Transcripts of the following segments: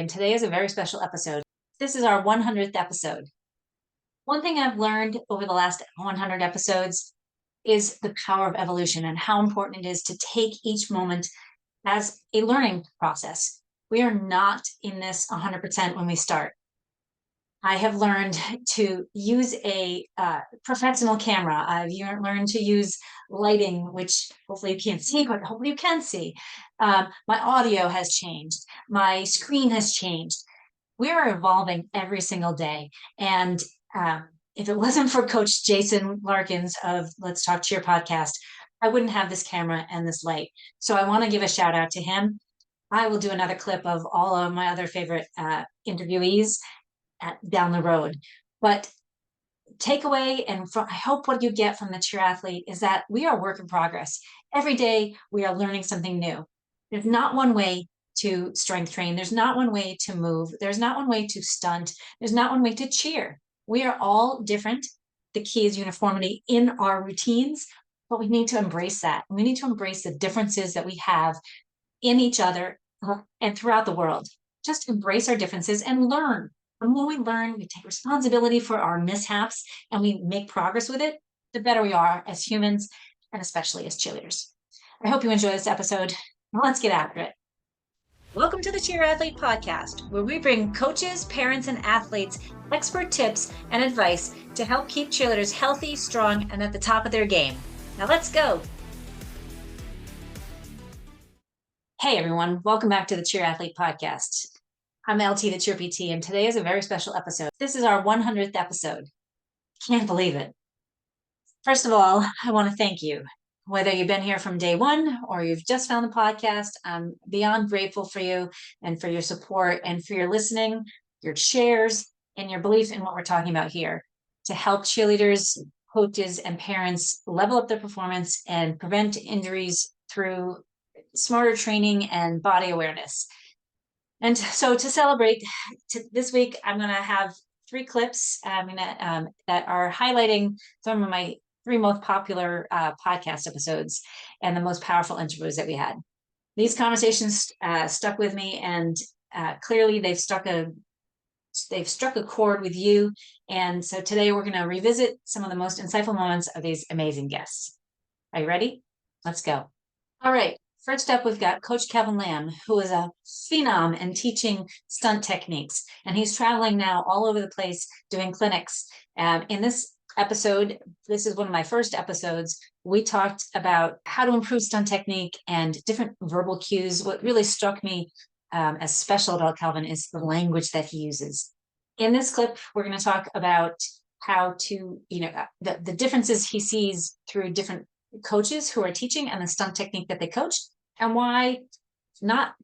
and today is a very special episode. This is our 100th episode. One thing I've learned over the last 100 episodes is the power of evolution and how important it is to take each moment as a learning process. We are not in this 100% when we start. I have learned to use a professional camera. I've learned to use lighting, which hopefully you can't see, but hopefully you can see. My audio has changed. My screen has changed. We are evolving every single day. And if it wasn't for Coach Jason Larkins of Let's Talk Cheer podcast, I wouldn't have this camera and this light. So I want to give a shout out to him. I will do another clip of all of my other favorite interviewees down the road. But takeaway, and I hope what you get from the cheer athlete is that we are a work in progress. Every day we are learning something new. There's not one way to strength train. There's not one way to move. There's not one way to stunt. There's not one way to cheer. We are all different. The key is uniformity in our routines, but we need to embrace that. We need to embrace the differences that we have in each other and throughout the world. Just embrace our differences and learn. The more we learn, we take responsibility for our mishaps and we make progress with it, the better we are as humans and especially as cheerleaders. I hope you enjoy this episode. Now let's get after it. Welcome to the Cheer Athlete Podcast, where we bring coaches, parents, and athletes expert tips and advice to help keep cheerleaders healthy, strong, and at the top of their game. Now let's go. Hey everyone, welcome back to the Cheer Athlete Podcast. I'm LT, the Cheer PT, and today is a very special episode. This is our 100th episode. Can't believe it. First of all, I want to thank you. Whether you've been here from day one or you've just found the podcast, I'm beyond grateful for you and for your support and for your listening, your shares, and your belief in what we're talking about here to help cheerleaders, coaches, and parents level up their performance and prevent injuries through smarter training and body awareness. And so to celebrate this week, I'm going to have 3 clips that are highlighting some of my 3 most popular podcast episode and the most powerful interviews that we had. These conversations stuck with me, and clearly they've struck a chord with you. And so today we're going to revisit some of the most insightful moments of these amazing guests. Are you ready? Let's go. All right. First up, we've got Coach Kevin Lamb, who is a phenom in teaching stunt techniques, and he's traveling now all over the place doing clinics. In this episode, this is one of my first episodes, we talked about how to improve stunt technique and different verbal cues. What really struck me as special about Kevin is the language that he uses. In this clip, we're going to talk about how to, the differences he sees through different coaches who are teaching and the stunt technique that they coach, and why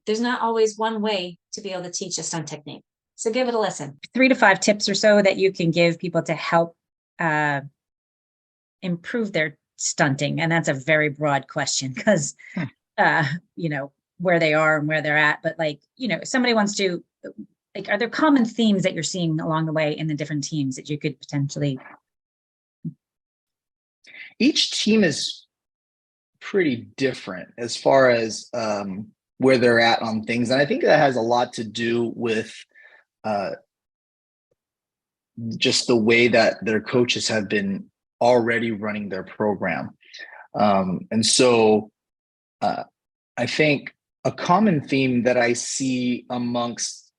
there's not always one way to be able to teach a stunt technique. So give it a listen. 3 to 5 tips or so that you can give people to help improve their stunting. And that's a very broad question because, where they are and where they're at. But if somebody wants to, are there common themes that you're seeing along the way in the different teams that you could potentially? Each team is pretty different as far as where they're at on things. And I think that has a lot to do with just the way that their coaches have been already running their program. And so I think a common theme that I see amongst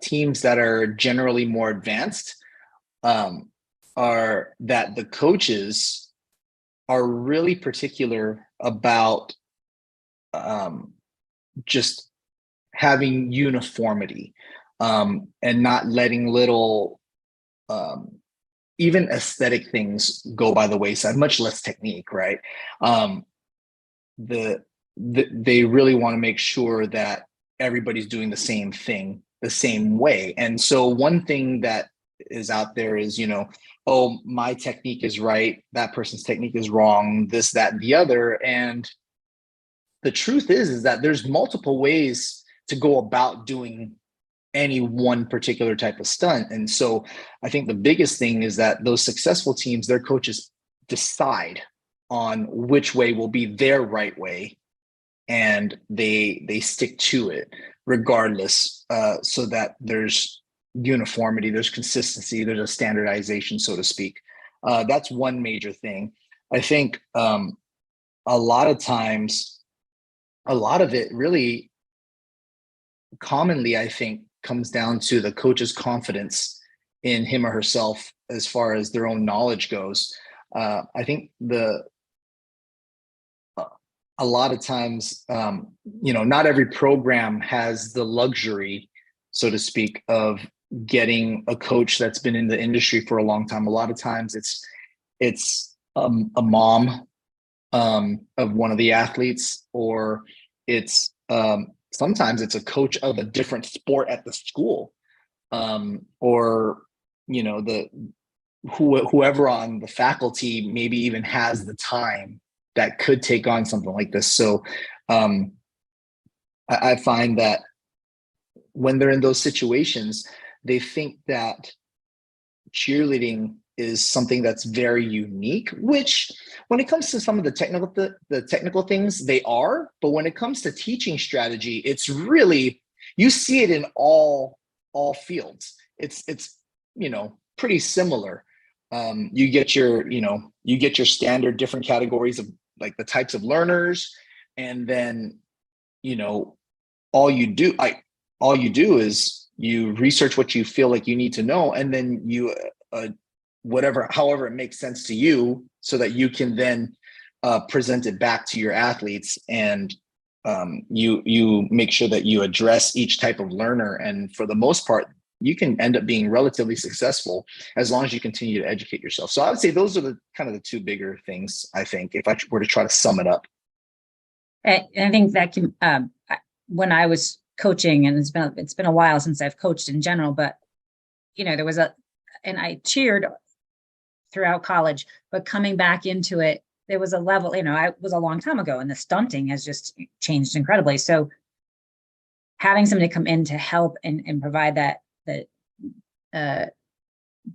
teams that are generally more advanced are that the coaches are really particular about just having uniformity and not letting little even aesthetic things go by the wayside, much less technique, right? They really want to make sure that everybody's doing the same thing the same way. And so one thing that is out there is, oh, my technique is right, that person's technique is wrong, this, that, and the other. And the truth is that there's multiple ways to go about doing any one particular type of stunt. And so I think the biggest thing is that those successful teams, their coaches decide on which way will be their right way, and they stick to it. regardless, so that there's uniformity, there's consistency, there's a standardization, so to speak. That's one major thing. I think a lot of times, a lot of it really commonly, I think, comes down to the coach's confidence in him or herself as far as their own knowledge goes. I think a lot of times, not every program has the luxury, so to speak, of getting a coach that's been in the industry for a long time. A lot of times it's a mom of one of the athletes, or it's sometimes it's a coach of a different sport at the school, or the whoever on the faculty maybe even has the time that could take on something like this. So I find that when they're in those situations, they think that cheerleading is something that's very unique, which when it comes to some of the technical things, they are. But when it comes to teaching strategy, it's really, you see it in all fields. It's pretty similar. You get your standard different categories of like the types of learners, and then all you do is you research what you feel like you need to know, and then you however it makes sense to you, so that you can then present it back to your athletes, and you make sure that you address each type of learner. And for the most part, you can end up being relatively successful as long as you continue to educate yourself. So I would say those are the kind of the two bigger things, I think, if I were to try to sum it up. I think that can, when I was coaching, and it's been a while since I've coached in general, but there was and I cheered throughout college, but coming back into it, there was a level, I was a long time ago, and the stunting has just changed incredibly. So having somebody come in to help and provide that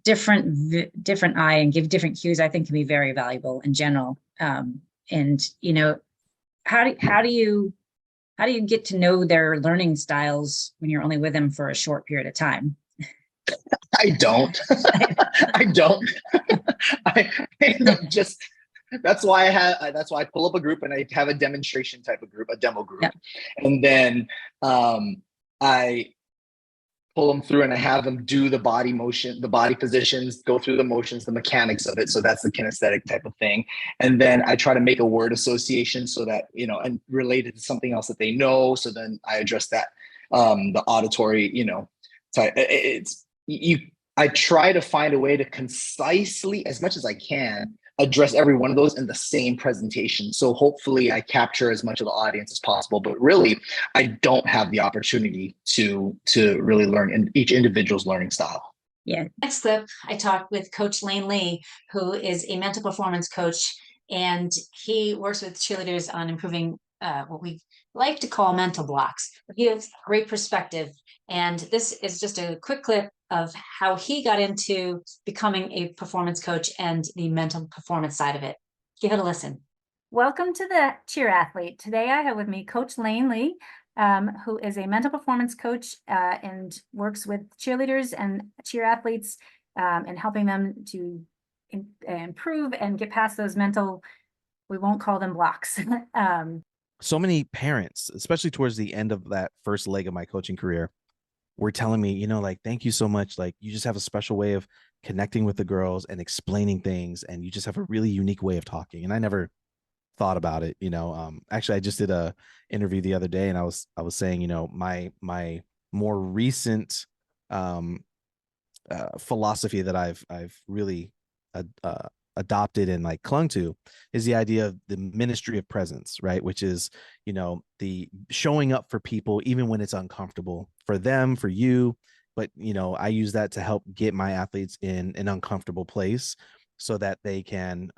different eye and give different cues, I think can be very valuable in general. And how do you get to know their learning styles when you're only with them for a short period of time? I don't. I don't. I end up just. That's why I pull up a group and I have a demonstration type of group, a demo group, Yep. And then I pull them through and I have them do the body motion, the body positions, go through the motions, the mechanics of it. So that's the kinesthetic type of thing. And then I try to make a word association so that, and related to something else that they know. So then I address that, the auditory, type. I try to find a way to concisely, as much as I can, address every one of those in the same presentation. So hopefully I capture as much of the audience as possible, but really I don't have the opportunity to really learn in each individual's learning style. Yeah. Next clip, I talked with Coach Lane Lee, who is a mental performance coach, and he works with cheerleaders on improving what we like to call mental blocks. He has great perspective, and this is just a quick clip of how he got into becoming a performance coach and the mental performance side of it. Give it a listen. Welcome to the Cheer Athlete. Today I have with me Coach Lane Lee, who is a mental performance coach and works with cheerleaders and cheer athletes and helping them to improve and get past those mental, we won't call them blocks. So many parents, especially towards the end of that first leg of my coaching career, were telling me, thank you so much. Like, you just have a special way of connecting with the girls and explaining things. And you just have a really unique way of talking. And I never thought about it. Actually, I just did a interview the other day, and I was saying, my more recent philosophy that I've really adopted and like clung to is the idea of the ministry of presence, right? Which is, the showing up for people, even when it's uncomfortable for them, for you. But, I use that to help get my athletes in an uncomfortable place so that they can,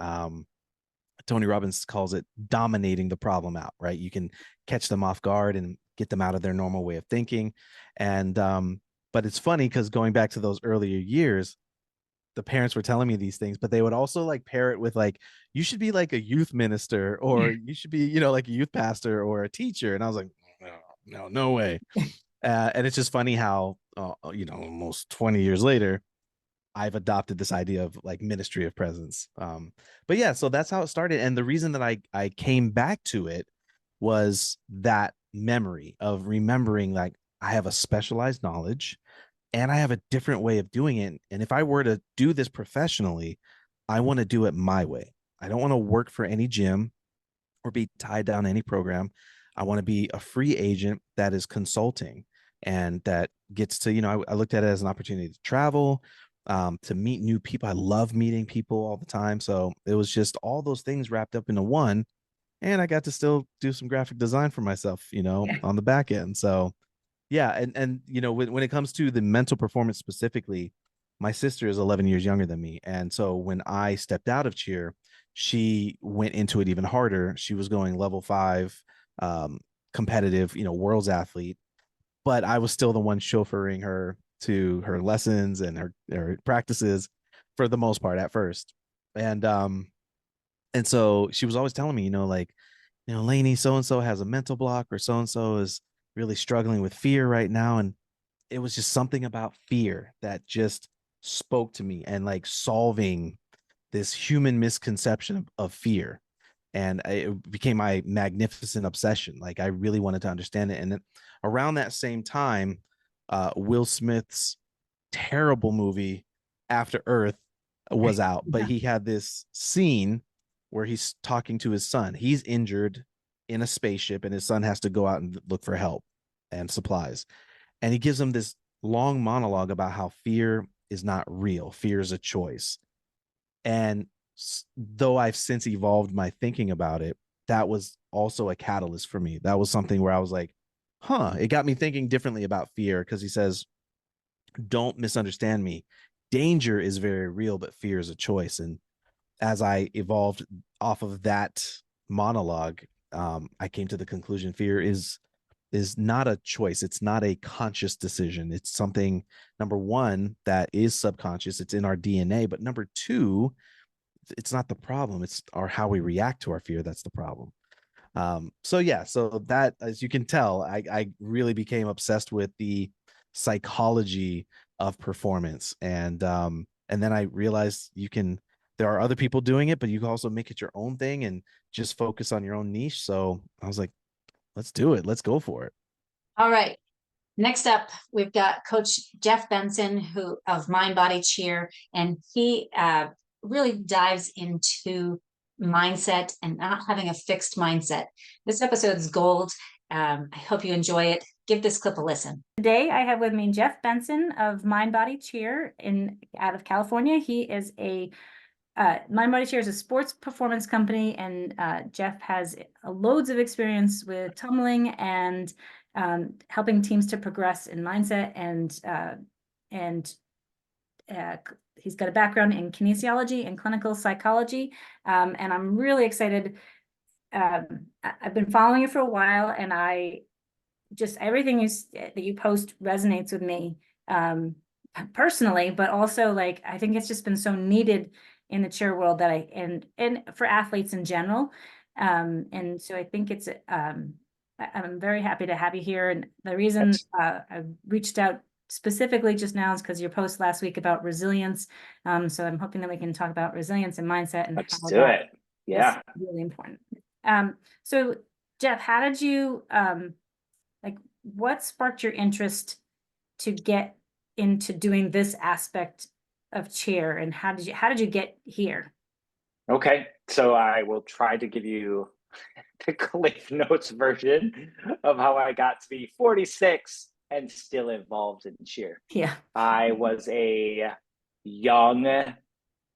Tony Robbins calls it dominating the problem out, right? You can catch them off guard and get them out of their normal way of thinking. And, but it's funny because going back to those earlier years, the parents were telling me these things, but they would also like pair it with like, you should be like a youth minister, or you should be, like a youth pastor or a teacher. And I was like, no way. And it's just funny how, almost 20 years later, I've adopted this idea of like ministry of presence. But yeah, so that's how it started. And the reason that I came back to it was that memory of remembering like I have a specialized knowledge and I have a different way of doing it. And if I were to do this professionally, I want to do it my way. I don't want to work for any gym or be tied down to any program. I want to be a free agent that is consulting and that gets to, I looked at it as an opportunity to travel, to meet new people. I love meeting people all the time. So it was just all those things wrapped up into one. And I got to still do some graphic design for myself, on the back end. So yeah. And when it comes to the mental performance specifically, my sister is 11 years younger than me. And so when I stepped out of cheer, she went into it even harder. She was going level 5, competitive, world's athlete, but I was still the one chauffeuring her to her lessons and her practices for the most part at first. And so she was always telling me, Lainey, so-and-so has a mental block, or so-and-so is really struggling with fear right now. And it was just something about fear that just spoke to me, and like solving this human misconception of fear. And it became my magnificent obsession. Like I really wanted to understand it. And then around that same time, Will Smith's terrible movie After Earth was out, but he had this scene where he's talking to his son. He's injured in a spaceship and his son has to go out and look for help and supplies. And he gives him this long monologue about how fear is not real. Fear is a choice. And though I've since evolved my thinking about it, that was also a catalyst for me. That was something where I was like, it got me thinking differently about fear, because he says, don't misunderstand me. Danger is very real, but fear is a choice. And as I evolved off of that monologue, I came to the conclusion fear is not a choice. It's not a conscious decision. It's something, number one, that is subconscious. It's in our DNA. But number two, it's not the problem. It's how we react to our fear. That's the problem. So that, as you can tell, I really became obsessed with the psychology of performance. And then I realized there are other people doing it, but you can also make it your own thing and just focus on your own niche. So I was like, let's do it. Let's go for it. All right. Next up, we've got Coach Jeff Benson, who of Mind Body Cheer, and he really dives into mindset and not having a fixed mindset. This episode is gold. I hope you enjoy it. Give this clip a listen. Today, I have with me Jeff Benson of Mind Body Cheer out of California. He is Mind Body Cheer is a sports performance company, and Jeff has loads of experience with tumbling and helping teams to progress in mindset, and he's got a background in kinesiology and clinical psychology, and I'm really excited. I've been following you for a while, and everything that you post resonates with me personally, but also I think it's just been so needed in the cheer world and for athletes in general. And so I think I'm very happy to have you here. And the reason I reached out specifically just now is because your post last week about resilience. So I'm hoping that we can talk about resilience and mindset, and let's do it. Yeah. Really important. So Jeff, how did you, what sparked your interest to get into doing this aspect of cheer, and how did you get here? Okay, so I will try to give you the Cliff Notes version of how I got to be 46 and still involved in cheer. Yeah. I was a young,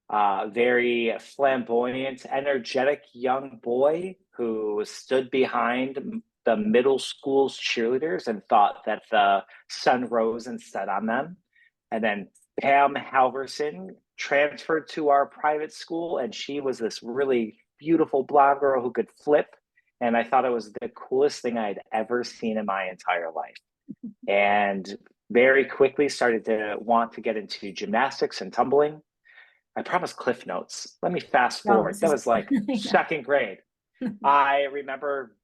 very flamboyant, energetic young boy who stood behind the middle school's cheerleaders and thought that the sun rose and set on them. And then Pam Halverson transferred to our private school, and she was this really beautiful blonde girl who could flip. And I thought it was the coolest thing I'd ever seen in my entire life. And very quickly started to want to get into gymnastics and tumbling. I promised Cliff Notes. Let me fast forward. That was like second grade. I remember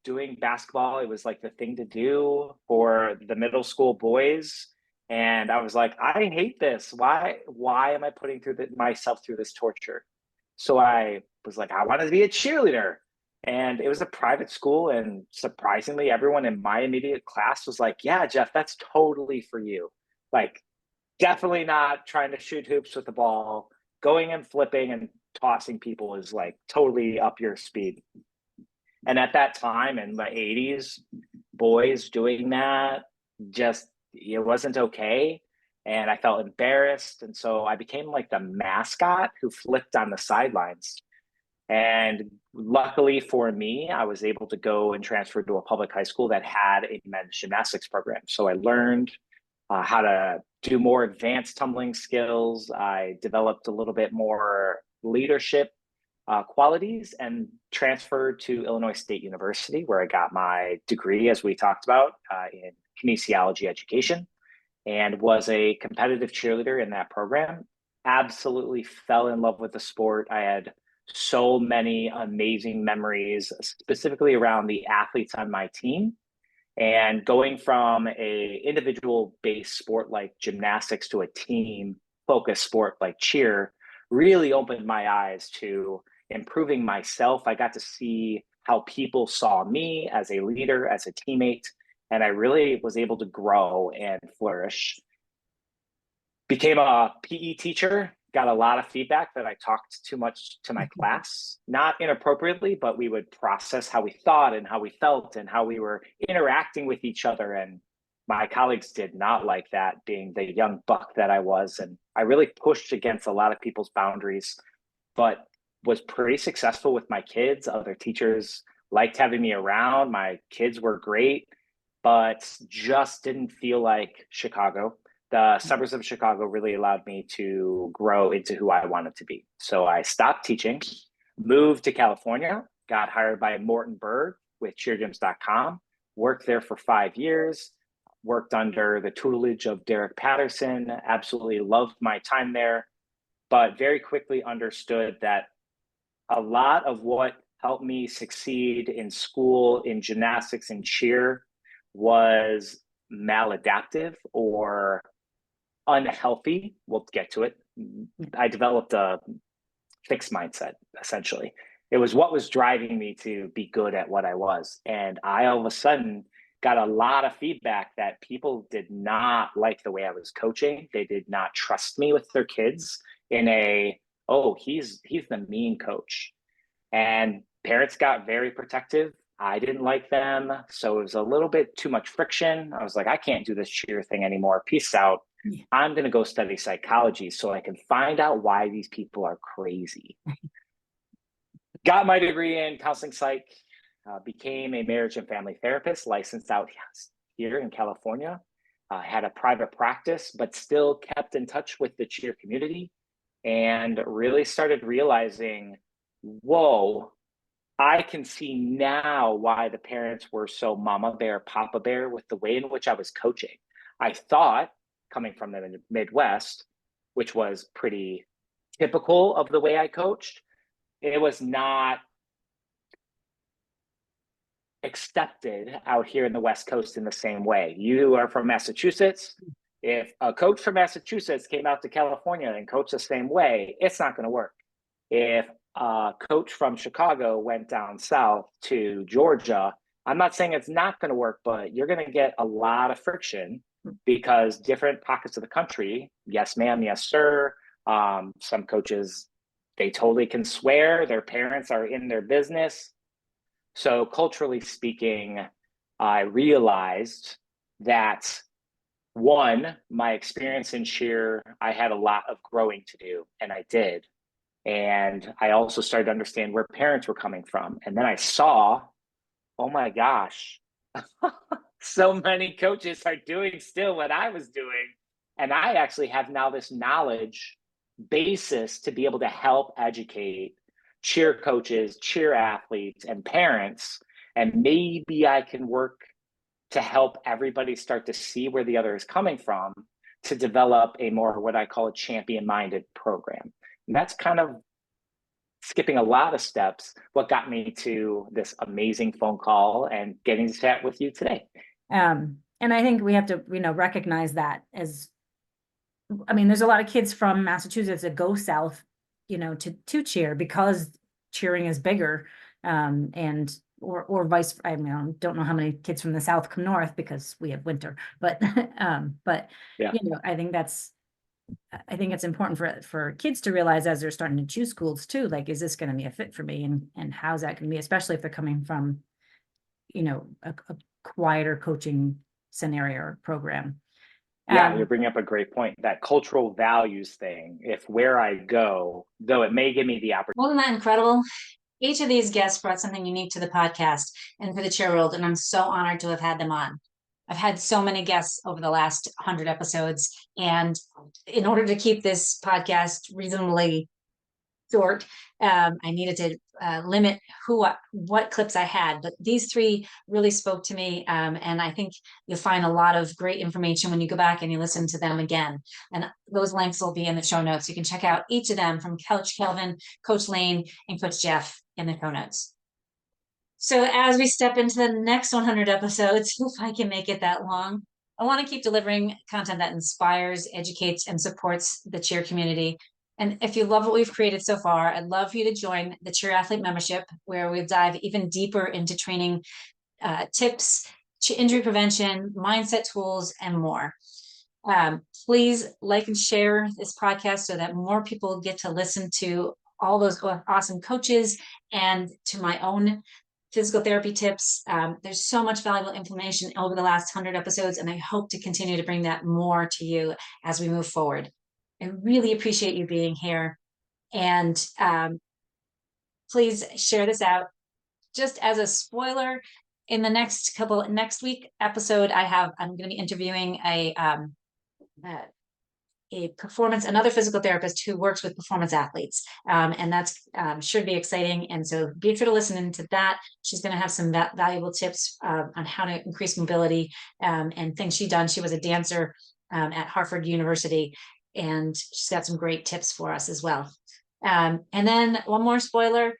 doing basketball. It was like the thing to do for the middle school boys. And I was like, I hate this. Why am I putting myself through this torture? So I was like, I wanted to be a cheerleader. And it was a private school. And surprisingly, everyone in my immediate class was like, yeah, Jeff, that's totally for you. Like, definitely not trying to shoot hoops with the ball. Going and flipping and tossing people is like totally up your speed. And at that time in the 80s, boys doing that, just, it wasn't okay. And I felt embarrassed. And so I became like the mascot who flipped on the sidelines. And luckily for me, I was able to go and transfer to a public high school that had a men's gymnastics program. So I learned how to do more advanced tumbling skills. I developed a little bit more leadership qualities and transferred to Illinois State University, where I got my degree, as we talked about, in kinesiology education, and was a competitive cheerleader in that program. Absolutely fell in love with the sport. I had so many amazing memories, specifically around the athletes on my team. And going from a individual based sport like gymnastics to a team focused sport like cheer really opened my eyes to improving myself. I got to see how people saw me as a leader, as a teammate, and I really was able to grow and flourish. Became a PE teacher, got a lot of feedback that I talked too much to my class, not inappropriately, but we would process how we thought and how we felt and how we were interacting with each other. And my colleagues did not like that, being the young buck that I was. And I really pushed against a lot of people's boundaries, but was pretty successful with my kids. Other teachers liked having me around. My kids were great, but just didn't feel like Chicago. The suburbs of Chicago really allowed me to grow into who I wanted to be. So I stopped teaching, moved to California, got hired by Morton Berg with cheergyms.com, worked there for 5 years, worked under the tutelage of Derek Patterson, absolutely loved my time there, but very quickly understood that a lot of what helped me succeed in school, in gymnastics and cheer was maladaptive or unhealthy. We'll get to it. I developed a fixed mindset, essentially. It was what was driving me to be good at what I was. And I all of a sudden got a lot of feedback that people did not like the way I was coaching. They did not trust me with their kids in a, oh, he's the mean coach. And parents got very protective. I didn't like them. So it was a little bit too much friction. I was like, I can't do this cheer thing anymore. Peace out. I'm going to go study psychology so I can find out why these people are crazy. Got my degree in counseling psych, became a marriage and family therapist, licensed out here in California, had a private practice, but still kept in touch with the cheer community and really started realizing, whoa, I can see now why the parents were so mama bear, papa bear with the way in which I was coaching. I thought, coming from the Midwest, which was pretty typical of the way I coached, it was not accepted out here in the West Coast in the same way. You are from Massachusetts. If a coach from Massachusetts came out to California and coached the same way, it's not going to work. If a coach from Chicago went down south to Georgia, I'm not saying it's not going to work, but you're going to get a lot of friction because different pockets of the country, yes, ma'am, yes, sir. Some coaches, they totally can swear. Their parents are in their business. So culturally speaking, I realized that one, my experience in cheer, I had a lot of growing to do, and I did. And I also started to understand where parents were coming from. And then I saw, oh my gosh, so many coaches are doing still what I was doing. And I actually have now this knowledge basis to be able to help educate cheer coaches, cheer athletes, and parents. And maybe I can work to help everybody start to see where the other is coming from to develop a more what I call a champion-minded program. And that's kind of skipping a lot of steps, what got me to this amazing phone call and getting to chat with you today. And I think we have to, recognize that as, I mean, there's a lot of kids from Massachusetts that go south, to cheer because cheering is bigger. Or vice, I mean, I don't know how many kids from the south come north because we have winter, but, Yeah. I think it's important for kids to realize as they're starting to choose schools too, like, is this going to be a fit for me? And how's that going to be, especially if they're coming from, a quieter coaching scenario or program. Yeah, you're bringing up a great point. That cultural values thing, if where I go, though it may give me the opportunity. Wasn't that incredible? Each of these guests brought something unique to the podcast and for the cheer world, and I'm so honored to have had them on. I've had so many guests over the last 100 episodes, and in order to keep this podcast reasonably short, I needed to limit what clips I had, but these three really spoke to me, and I think you'll find a lot of great information when you go back and you listen to them again, and those links will be in the show notes. You can check out each of them, from Coach Kelvin, Coach Lane, and Coach Jeff, in the show notes. So as we step into the next 100 episodes, if I can make it that long, I want to keep delivering content that inspires, educates, and supports the cheer community. And if you love what we've created so far, I'd love for you to join the Cheer Athlete membership, where we dive even deeper into training tips, injury prevention, mindset tools, and more. Please like and share this podcast so that more people get to listen to all those awesome coaches and to my own physical therapy tips. There's so much valuable information over the last 100 episodes, and I hope to continue to bring that more to you as we move forward. I really appreciate you being here, and please share this out. Just as a spoiler, in the next week episode, I'm going to be interviewing another physical therapist who works with performance athletes. And that's should be exciting. And so be sure to listen into that. She's going to have some valuable tips on how to increase mobility and things she's done. She was a dancer at Harvard University, and she's got some great tips for us as well. And then one more spoiler.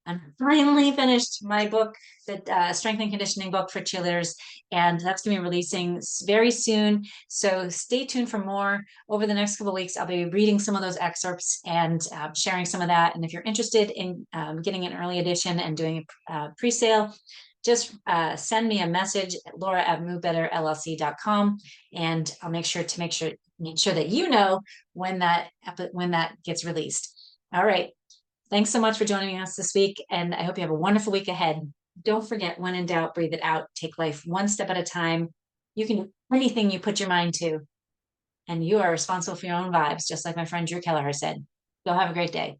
I'm finally finished my book, the strength and conditioning book for cheerleaders, and that's going to be releasing very soon. So stay tuned for more. Over the next couple of weeks, I'll be reading some of those excerpts and sharing some of that. And if you're interested in getting an early edition and doing a pre-sale, just send me a message at laura@movebetterllc.com, and I'll make sure that you know when that gets released. All right. Thanks so much for joining us this week, and I hope you have a wonderful week ahead. Don't forget, when in doubt, breathe it out. Take life one step at a time. You can do anything you put your mind to, and you are responsible for your own vibes, just like my friend Drew Kelleher said. Go have a great day.